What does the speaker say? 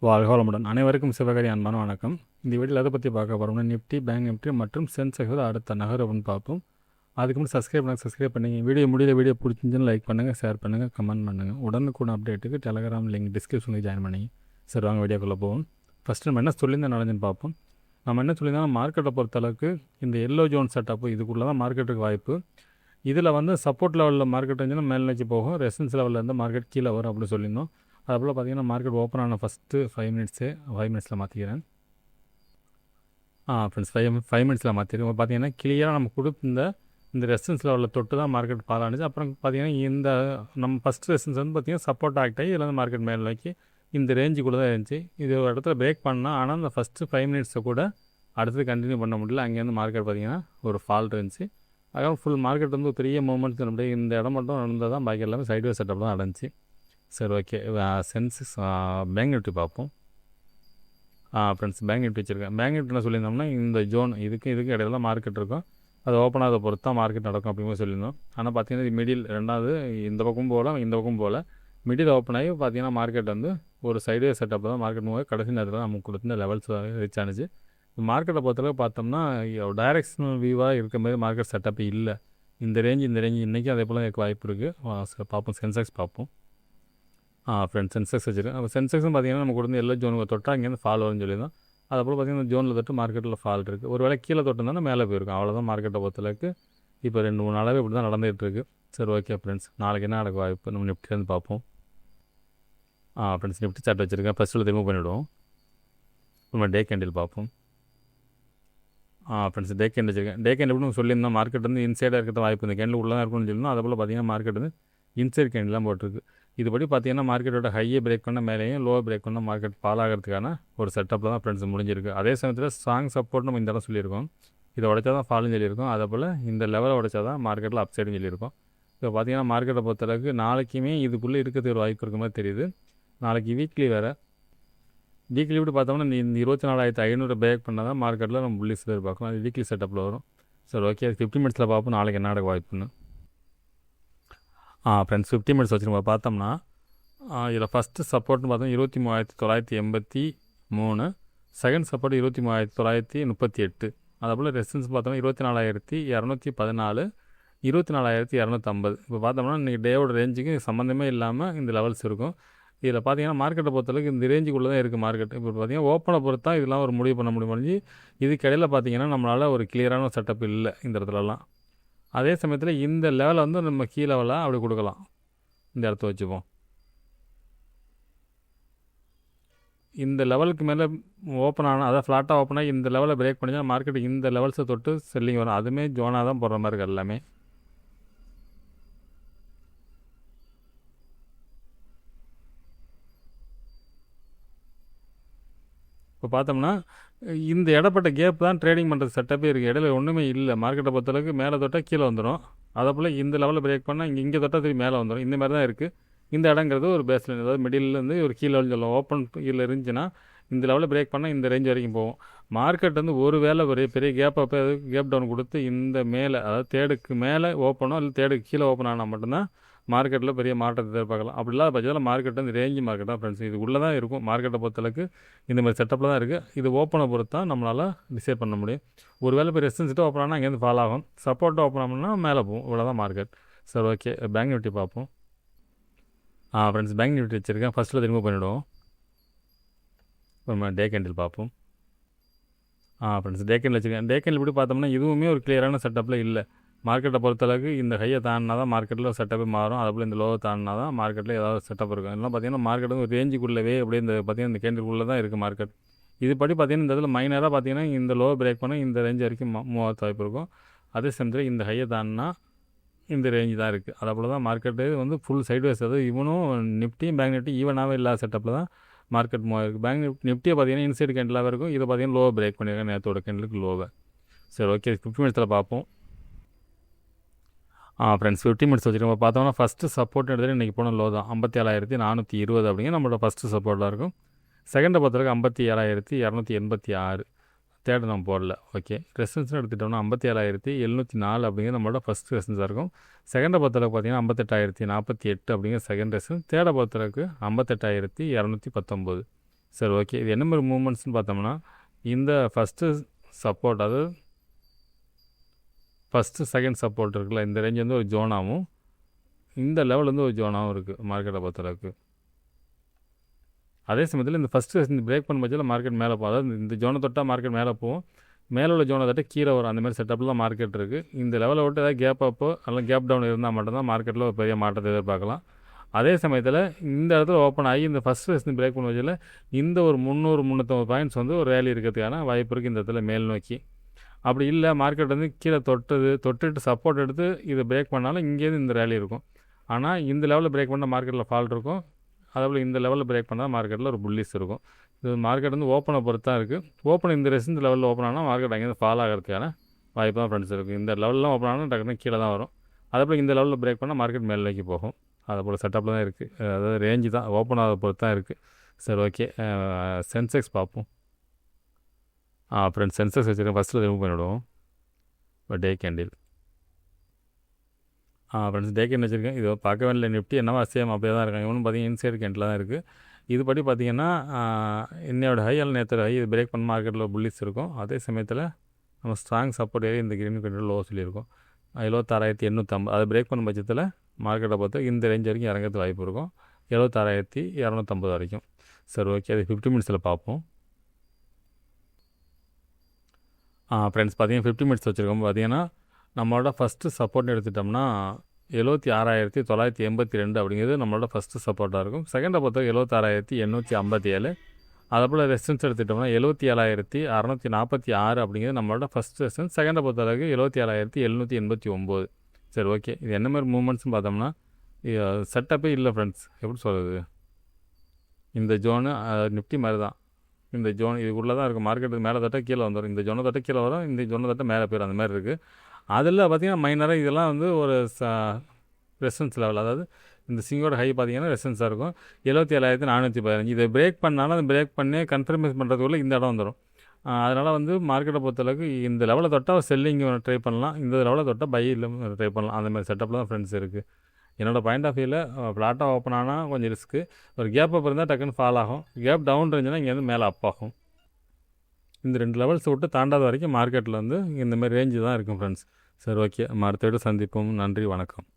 வாழ்க வளமுடன். அனைவருக்கும் சிவகரி அன்பான வணக்கம். இந்த வீடியோவில் எதை பற்றி பார்க்க போகிறோம்னா நிஃப்டி, பேங்க் நிஃப்டி மற்றும் சென்செக்ஸ் அடுத்த நகரம்னு பார்ப்போம். அதுக்கு முன்னாடி சப்ஸ்கிரைப் பண்ணுங்க. வீடியோ பிடிச்சிருந்துன்னு லைக் பண்ணுங்கள், ஷேர் பண்ணுங்கள், கமெண்ட் பண்ணுங்கள். உடனுக்குடன் அப்டேட்டுக்கு டெலகிராம் லிங்க் டிஸ்கிரிப்ஷனில் ஜாயின் பண்ணிங்க. சரி, வாங்க வீடியோக்குள்ளே போவோம். ஃபஸ்ட்டு நம்ம என்ன சொல்லியிருந்தேன் நடந்துன்னு பார்ப்போம். நம்ம என்ன சொல்லியிருந்தோம், மார்க்கெட்டை பொறுத்தளவுக்கு இந்த எல்லோ ஜோன் செட்டப்பு இதுக்குள்ளே தான் மார்க்கெட்டுக்கு வாய்ப்பு. இதில் வந்து சப்போர்ட் லெவலில் மார்க்கெட் இருந்துச்சுன்னா மேல் நோக்கி போகும், ரெசன்ஸ் லெவலில் இருந்து மார்க்கெட் கீழே வரும் அப்படின்னு சொல்லியிருந்தோம். அதுபோல் பார்த்திங்கன்னா மார்க்கெட் ஓப்பன் ஆன ஃபஸ்ட்டு 5 மினிட்ஸில் மாற்றிக்கிறேன். ஃப்ரெண்ட்ஸ் 5 மினிட்ஸில் மாற்றிருக்கோம். பார்த்திங்கன்னா கிளியராக நம்ம கொடுத்த இந்த ரெசன்ஸ் லெவலில் தொட்டு தான் மார்க்கெட் ஃபால் ஆனிச்சு. அப்புறம் பார்த்திங்கன்னா இந்த நம்ம ஃபஸ்ட் ரெசன்ஸ் வந்து பார்த்திங்கன்னா சப்போர்ட் ஆக்ட் ஆகி இதில் வந்து மார்க்கெட் மேல் நோக்கி இந்த ரேஞ்சுக்குள்ளே தான் இருந்துச்சு. இது ஒரு இடத்துல பிரேக் பண்ணால், ஆனால் அந்த ஃபஸ்ட்டு 5 மினிட்ஸை கூட அடுத்தது கண்டினியூ பண்ண முடியல. அங்கேருந்து மார்க்கெட் பார்த்திங்கன்னா ஒரு ஃபால் இருந்துச்சு. அதுக்கப்புறம் ஃபுல் மார்க்கெட் வந்து பெரிய மூவ்மெண்ட்ஸ் நம்மளுடைய இந்த இடம் மட்டும் நடந்தால் தான் பாக்கி எல்லாமே சைட்வே செட்டப் தான் நடந்துச்சு. சரி, ஓகே. சென்சஸ் பேங்க் நிஃப்டி பார்ப்போம். ஃப்ரெண்ட்ஸ் பேங்க் நிஃப்டி வச்சுருக்கேன். பேங்க் நிஃப்டி என்ன சொல்லியிருந்தோம்னா இந்த ஜோன் இதுக்கு இடையில மார்க்கெட் இருக்கும், அது ஓப்பன் ஆக பொறுத்து தான் மார்க்கெட் நடக்கும் அப்படிங்கிற சொல்லியிருந்தோம். ஆனால் பார்த்தீங்கன்னா இது மிடில் ரெண்டாவது இந்த பக்கம் போகல, இந்த பக்கம் போகல, மிடில் ஓப்பன் ஆகி பார்த்தீங்கன்னா மார்க்கெட் வந்து ஒரு சைடே செட்டப் தான் மார்க்கெட் மூவ் கடைசி நேரத்தில் நமக்கு கொடுத்த லெவல்ஸ் ரீச் ஆனிச்சு. மார்க்கெட்டை பொறுத்தளவு பார்த்தோம்னா டைரெக்ஷனல் வியூவாக இருக்கிற மாதிரி மார்க்கெட் செட்டப் இல்லை. இந்த ரேஞ்சு இன்றைக்கி அதே போல் எனக்கு வாய்ப்பு இருக்குது. பார்ப்போம். சென்செக்ஸ் பார்ப்போம். ஃப்ரெண்ட்ஸ் சென்செக்ஸ் வச்சுருக்கேன். அப்போ சென்செக்ஸும் பார்த்திங்கன்னா நமக்கு வந்து எல்லா ஜோனுக்கு தொட்டால் இங்கேருந்து ஃபால் வரும்னு சொல்லியிருந்தோம். அதுபோல் பார்த்திங்கன்னா ஜோனில் தொட்டு மார்க்கெட்டில் ஃபால் இருக்குது. ஒரு வேளை கீழே தொட்டுருந்தாலும் மேலே போயிருக்கும். அவ்வளோதான் மார்க்கெட்டை பொறுத்தளவுக்கு. இப்போ 2-3 நாளாகவே இப்படி தான் நடந்துகிட்ருக்கு. சரி, ஓகே ஃப்ரெண்ட்ஸ். நாளைக்கு என்ன நடக்க வாய்ப்பு நம்ம நிஃப்டிலேருந்து பார்ப்போம். ஃப்ரெண்ட்ஸ் நிஃப்டி சார்ட் வச்சுருக்கேன். ஃபஸ்ட்டில் ரிமூவ் பண்ணிவிடுவோம். நம்ம டே கேண்டில் பார்ப்போம். ஃப்ரெண்ட்ஸ் டே கேண்டில் வச்சுருக்கேன். டே கேண்டில் எப்படி சொல்லியிருந்தோம், மார்க்கெட் வந்து இன்சைடாக இருக்கிற வாய்ப்பு இந்த கேண்டில் உள்ளே தான் இருக்கும்னு சொல்லியிருந்தோம். அதுபோல் பார்த்திங்கன்னா மார்க்கெட் வந்து இன்சைட் கேண்டிலாம் போட்டிருக்கு. இதுபடி பார்த்திங்கன்னா மார்க்கெட்டோட ஹையை பிரேக் பண்ண மேலேயும் லோவை பிரேக் பண்ண மார்க்கெட் ஃபால் ஆகிறதுக்கான ஒரு செட்டப்பில் தான் ஃப்ரெண்ட்ஸ் முடிஞ்சிருக்கு. அதே சமயத்தில் ஸ்ட்ராங் சப்போர்ட் நம்ம இந்த இடம் சொல்லியிருக்கோம். இதை உடைச்சா தான் ஃபால்னு சொல்லியிருக்கோம். அதே போல் இந்த லெவலை உடைச்சா தான் மார்க்கெட்டில் அப்சைடுன்னு சொல்லியிருக்கோம். இப்போ பார்த்திங்கன்னா மார்க்கெட்டை பொறுத்தளவுக்கு நாளைக்குமே இதுக்குள்ளே இருக்கிறதுக்கு ஒரு வாய்ப்பு இருக்க மாதிரி தெரியுது. நாளைக்கு வீக்லி வேறு. வீக்லி இப்படி பார்த்தோம்னா இந்த 24,500 பிரேக் பண்ணால் தான் மார்க்கெட்டில் நம்ம புல்லிஸ் எதிர்பார்க்கணும். அது வீக்லி செட்டப்பில் வரும். சரி, ஓகே. 50 மினிட்ஸில் பார்ப்போம் நாளைக்கு என்ன நடக்க வாய்ப்புன்னு. ஃப்ரெண்ட்ஸ் 50 மினிட்ஸ் வச்சுருக்கோம். பார்த்தோம்னா இதில் ஃபஸ்ட்டு சப்போர்ட்னு பார்த்தோம் 23,983. Second support 23,938. அதேபோல் ரெசிஸ்டன்ஸ் பார்த்தோம்னா 24,214, 24,250. இப்போ பார்த்தோம்னா இன்றைக்கி டேவோட ரேஞ்சுக்கு சம்மந்தமே இல்லாமல் இந்த லெவல்ஸ் இருக்கும். இதில் பார்த்தீங்கன்னா மார்க்கெட்டை பொறுத்தளவுக்கு இந்த ரேஞ்சுக்குள்ளே தான் இருக்குது மார்க்கெட். இப்போ பார்த்தீங்கன்னா ஓப்பனை பொறுத்து தான் இதெல்லாம் ஒரு முடிவு பண்ண முடிஞ்சு. இதுக்கு இடையில் பார்த்தீங்கன்னா நம்மளால் ஒரு கிளியரான செட்டப் இல்லை இந்த இடத்துலலாம். அதே சமயத்தில் இந்த லெவலை வந்து நம்ம கீழே லெவலாக அப்படி கொடுக்கலாம். இந்த இடத்த வச்சுப்போம். இந்த லெவலுக்கு மேலே ஓப்பன் ஆனால் அதாவது ஃப்ளாட்டாக ஓப்பன் ஆகி இந்த லெவலை பிரேக் பண்ணிங்கன்னா மார்க்கெட் இந்த லெவல்ஸை தொட்டு செல்லிங் வரும். அதுவுமே ஜோனாக தான் போடுற மாதிரி இருக்குது எல்லாமே. இப்போ பார்த்தோம்னா இந்த இடப்பட்ட கேப் தான் ட்ரேடிங் பண்ணுறது செட்டப்பே இருக்குது. இடையில ஒன்றுமே இல்லை. மார்க்கெட்டை பொறுத்தளவுக்கு மேலே தொட்டால் கீழே வந்துடும். அதே போல் இந்த லெவலில் பிரேக் பண்ணால் இங்கே தொட்டால் திரும்பி மேலே வந்துடும். இந்த மாதிரி தான் இருக்குது. இந்த இடங்கிறது ஒரு பேஸ்லைன், அதாவது மிடில்லேருந்து ஒரு கீழே சொல்லலாம். ஓப்பன் கீழே இருந்துச்சுன்னா இந்த லெவலில் பிரேக் பண்ணால் இந்த ரேஞ்ச் வரைக்கும் போகும். மார்க்கெட் வந்து ஒரு வேளை பெரிய கேப் டவுன் கொடுத்து இந்த மேலே, அதாவது தேர்டுக்கு மேலே ஓப்பனோ இல்லை தேர்டுக்கு கீழே ஓப்பன் ஆனால் மட்டும்தான் மார்க்கெட்டில் பெரிய மாற்றத்தை எதிர்பார்க்கலாம். அப்படி இல்லாத பட்சத்தில் மார்க்கெட் வந்து ரேஞ்சு மார்க்கெட் தான் ஃப்ரெண்ட்ஸ். இது உள்ளே தான் இருக்கும். மார்க்கெட்டை பொறுத்தளவுக்கு இந்த மாதிரி செட்டப்பில் தான் இருக்குது. இது ஓப்பனை பொறுத்து தான் நம்மளால் டிசைட் பண்ண முடியும். ஒரு வேளை இப்போ ரெசிஸ்டன்ஸ்ட்டு ஓப்பன் ஆனால் அங்கேருந்து ஃபால் ஆகும். சப்போர்ட்டு ஓப்பன் ஆகணும்னா மேலே போகும். இவ்வளோ தான் மார்க்கெட். சரி, ஓகே. பேங்க் நிஃப்டி பார்ப்போம். ஃப்ரெண்ட்ஸ் பேங்க் நிஃப்டி வச்சுருக்கேன். ஃபஸ்ட்டில் ரிமூவ் பண்ணிவிடுவோம். நம்ம டே கேண்டில் பார்ப்போம். ஃப்ரெண்ட்ஸ் டே கேண்டில் வச்சுருக்கேன். டே கேண்டில் இப்படி பார்த்தோம்னா இதுவுமே ஒரு கிளியரான செட்டப்பில் இல்லை. மார்க்கெட்டை பொறுத்தளவுக்கு இந்த ஹையை தாண்டினா தான் மார்க்கெட்டில் செட்டப்பே மாறும். அதுபோல் இந்த லோவை தாண்டினா தான் மார்க்கெட்டில் ஏதாவது செட்டப் இருக்கும். இதெல்லாம் பார்த்திங்கன்னா மார்க்கெட் வந்து ரேஞ்சுக்குள்ளவே அப்படியே இந்த பார்த்திங்கன்னா இந்த கேண்டிலுக்குள்ளே தான் இருக்குது மார்க்கெட். இதுபடி பார்த்திங்கன்னா இந்த இதில் மைனராக பார்த்திங்கன்னா இந்த லோவை பிரேக் பண்ண இந்த ரேஞ்ச் வரைக்கும் மூவ் ஆக வாய்ப்பு இருக்கும். அதே சமயத்தில் இந்த ஹையை தாண்டினா இந்த ரேஞ்சு தான் இருக்குது. அதே போல் தான் மார்க்கெட்டு வந்து ஃபுல் சைட்வேஸ், அதாவது இவனும் நிஃப்டியும் பேங்க் நிஃப்டி ஈவனாகவே இல்லாத செட்டப்பில் தான் மார்க்கெட் மூவ் ஆகிருக்கு. பேங்க் நிஃப்டியை பார்த்திங்கன்னா இன்சைடு கேண்டிலாகவே இருக்கும். இதை பார்த்திங்கன்னா லோவை பிரேக் பண்ணியிருக்கேன் நேரத்தோட கேண்டிலுக்கு லோவை. சரி, ஓகே. 50 மினிட்ஸில் பார்ப்போம். ஃப்ரெண்ட்ஸ் 50 மினிட்ஸ் வச்சுருக்கோம். பார்த்தோம்னா ஃபஸ்ட்டு சப்போர்ட் எடுத்துகிட்டு இன்றைக்கி போன லோ தான் 57,420 அப்படிங்கிற நம்மளோட ஃபஸ்ட்டு சப்போர்ட்டாக இருக்கும். செகண்டை பொறுத்தவரைக்கும் 57,286. தேர்டு நம்ம போடல. ஓகே. ரெசிஸ்டன்ஸ்னு எடுத்துகிட்டோம்னா 57,704 அப்படிங்கிற நம்மளோட ஃபஸ்ட் ரெசிஸ்டன்ஸாக இருக்கும். செகண்டை பொறுத்தளவுக்கு பார்த்தீங்கன்னா 58,048 அப்படிங்கிற செகண்ட் ரெசிஸ்டன்ஸ். தேர்டை பொறுத்தளவுக்கு 58,219. சரி ஓகே. இது என்ன மாதிரி மூவ்மெண்ட்ஸ்னு பார்த்தோம்னா, இந்த ஃபஸ்ட்டு சப்போர்ட் அதாவது ஃபஸ்ட்டு செகண்ட் சப்போர்ட் இருக்குல்ல, இந்த ரேஞ்ச் வந்து ஒரு ஜோனாகவும் இந்த லெவல் வந்து ஒரு ஜோனாகவும் இருக்குது மார்க்கெட்டை பொறுத்தளவுக்கு. அதே சமயத்தில் இந்த ஃபஸ்ட்டு இந்த பிரேக் பண்ண பட்சத்தில் மார்க்கெட் மேலே போகும். அதாவது இந்த ஜோனை தொட்டால் மார்க்கெட் மேலே போகும், மேலே உள்ள ஜோனை தொட்டால் கீழே வரும். அந்த மாதிரி செட்டப்பில் தான் மார்க்கெட் இருக்குது. இந்த லெவலை விட்டு ஏதாவது கேப் அப்போ அல்ல கேப் டவுன் இருந்தால் மட்டும்தான் மார்க்கெட்டில் ஒரு பெரிய மாற்றத்தை எதிர்பார்க்கலாம். அதே சமயத்தில் இந்த இடத்துல ஓப்பன் ஆகி இந்த ஃபஸ்ட் ரெசிஸ்டன்ஸ் பிரேக் பண்ண வகையில் இந்த ஒரு 300-350 பாயிண்ட்ஸ் வந்து ஒரு ரேலி இருக்கிறதுக்கான வாய்ப்பு இருக்குது இந்த இடத்துல மேல் நோக்கி. அப்படி இல்லை மார்க்கெட் வந்து கீழே தொட்டுட்டு சப்போர்ட் எடுத்து இதை பிரேக் பண்ணாலும் இங்கேருந்து இந்த ரேலி இருக்கும். ஆனால் இந்த லெவலில் பிரேக் பண்ணால் மார்க்கெட்டில் ஃபால்ட் இருக்கும். அதேபோல் இந்த லெவலில் பிரேக் பண்ணால் மார்க்கெட்டில் ஒரு புல்லிஸ் இருக்கும். இது மார்க்கெட் வந்து ஓப்பனை பொறுத்து தான் இருக்குது. ஓப்பன் இந்த ரெசிஸ்டன்ஸ் லெவலில் ஓப்பன் ஆனால் மார்க்கெட் அங்கேருந்து ஃபால் ஆகிறதுக்கான வாய்ப்பு தான் ஃப்ரெண்ட்ஸ் இருக்குது. இந்த லெவலில் ஓப்பன் ஆனால் டக்குனு கீழே தான் வரும். அதேபோல் இந்த லெவலில் பிரேக் பண்ணால் மார்க்கெட் மேல் நோக்கி போகும். அதை போல் செட்டப்பில் தான் இருக்குது. அதாவது ரேஞ்சு தான் ஓப்பன் ஆகிறத பொறுத்து தான் இருக்குது. சரி ஓகே. சென்செக்ஸ் பார்ப்போம். ஃப்ரெண்ட்ஸ் சென்செக்ஸ் வச்சுருக்கேன். ஃபஸ்ட்டில் ரிமூவ் பண்ணிவிடுவோம். இப்போ டே கேண்டில். ஃப்ரெண்ட்ஸ் டே கேண்டில் வச்சுருக்கேன். இது பார்க்க வேண்டிய நிஃப்டி என்னவோ சேம் அப்படியே தான் இருக்காங்க. இவனும் பார்த்தீங்கன்னா இன்சைடு கேண்டில் தான் இருக்குது. இதுபடி பார்த்தீங்கன்னா இன்னையோட ஹை அல்ல நேற்று ஹை இது பிரேக் பண்ண மார்க்கெட்டில் புல்லிஸ் இருக்கும். அதே சமயத்தில் நம்ம ஸ்ட்ராங் சப்போர்ட் ஏரியா இந்த கிரீன் கேண்டில் லோ சொல்லியிருக்கோம் 76,850. அதை பிரேக் பண்ண பட்சத்தில் மார்க்கெட்டை பொறுத்து இந்த ரேஞ்ச் வரைக்கும் இறங்கிறது வாய்ப்பு இருக்கும் 76,250 வரைக்கும். சரி ஓகே. அது 50 மினிட்ஸில் பார்ப்போம். ஃப்ரெண்ட்ஸ் பார்த்தீங்கன்னா 50 மினிட்ஸ் வச்சுருக்கோம். பார்த்தீங்கன்னா நம்மளோட ஃபஸ்ட்டு சப்போர்ட்னு எடுத்துட்டோம்னா 76,982 அப்படிங்கிறது நம்மளோட ஃபஸ்ட்டு சப்போர்ட்டாக இருக்கும். செகண்டை பொறுத்த 76,857. அதேபோல் ரெசிஸ்டன்ஸ் எடுத்துட்டோம்னா 77,646 அப்படிங்கிறது நம்மளோட ஃபஸ்ட் ரெசிஸ்டன்ஸ். செகண்டை பொறுத்தளவுக்கு 77,789. சரி ஓகே. இது என்ன மாதிரி மூவ்மெண்ட்ஸ்னு பார்த்தோம்னா செட்டப்பே இல்லை ஃப்ரெண்ட்ஸ். எப்படி சொல்கிறது, இந்த ஜோனு நிஃப்டி மாதிரி தான். இந்த ஜோன் இதுக்குள்ளே தான் இருக்கும். மார்க்கெட்டுக்கு மேலே தட்ட கீழே வந்துடும். இந்த ஜோனை தட்ட கீழே வரும், இந்த ஜோனை தட்ட மேலே போயிடும். அந்த மாதிரி இருக்குது. அதில் பார்த்திங்கன்னா மைனராக இதெல்லாம் வந்து ஒரு ரெசிஸ்டன்ஸ் லெவல். அதாவது இந்த சிங்கோட ஹை பார்த்திங்கன்னா ரெசிஸ்டன்ஸாக இருக்கும் 77,415. இதை பிரேக் பண்ணாலும் அதை பிரேக் பண்ணி கன்ஃபர்மேஷன் பண்ணுறதுக்குள்ளே இந்த இடம் வந்துடும். அதனால் வந்து மார்க்கெட்டை பொறுத்தளவுக்கு இந்த லெவலில் தொட்டால் செல்லிங் ட்ரை பண்ணலாம், இந்த லெவலில் தொட்டால் பையில் ட்ரை பண்ணலாம். அந்த மாதிரி செட்டப்பில் தான் ஃப்ரெண்ட்ஸ் இருக்குது. என்னோடய பாயிண்ட் ஆஃப் வியூவில் ஃப்ளாட்டாக ஓப்பன் ஆனால் கொஞ்சம் ரிஸ்க்கு. ஒரு கேப் அப் இருந்தால் டக்குன்னு ஃபால் ஆகும். கேப் டவுன் இருந்துச்சுன்னா இங்கேருந்து மேலே அப் ஆகும். இந்த 2 லெவல்ஸ் விட்டு தாண்டாத வரைக்கும் மார்க்கெட்டில் வந்து இந்தமாதிரி ரேஞ்சு தான் இருக்கும் ஃப்ரெண்ட்ஸ். சரி ஓகே. அடுத்த வீடு சந்திப்போம். நன்றி, வணக்கம்.